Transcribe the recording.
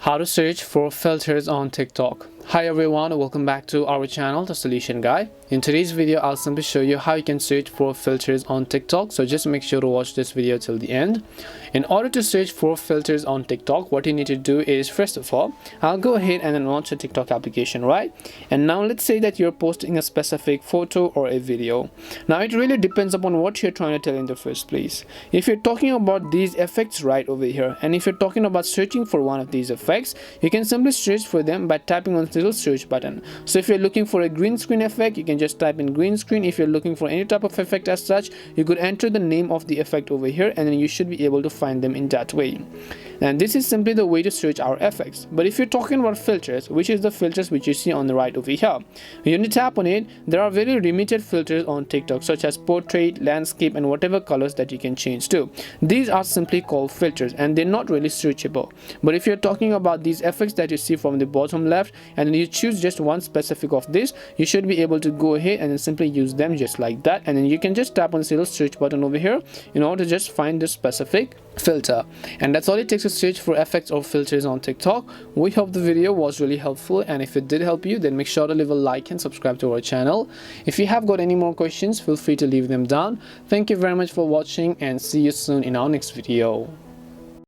How to search for filters on TikTok. Hi everyone, welcome back to our channel, The Solution Guy. In today's video, I'll simply show you how you can search for filters on TikTok. So just make sure to watch this video till the end. In order to search for filters on TikTok, what you need to do is, first of all, I'll go ahead and then launch a TikTok application, right? And now let's say that you're posting a specific photo or a video. Now it really depends upon what you're trying to tell in the first place. If you're talking about these effects right over here, and if you're talking about searching for one of these effects, you can simply search for them by tapping on the little search button. So if you're looking for a green screen effect, you can just type in green screen. If you're looking for any type of effect as such, you could enter the name of the effect over here, and then you should be able to find them in that way. And this is simply the way to search our effects. But if you're talking about filters, which is the filters which you see on the right over here, when you tap on it, there are very limited filters on TikTok, such as portrait, landscape, and whatever colors that you can change to. These are simply called filters, and they're not really searchable. But if you're talking about these effects that you see from the bottom left, and then you choose just one specific of this, you should be able to go ahead and then simply use them just like that. And then you can just tap on the little search button over here in order to just find this specific filter. And that's all it takes to search for effects or filters on TikTok. We hope the video was really helpful, and if it did help you, then make sure to leave a like and subscribe to our channel. If you have got any more questions, feel free to leave them down. Thank you very much for watching, and see you soon in our next video.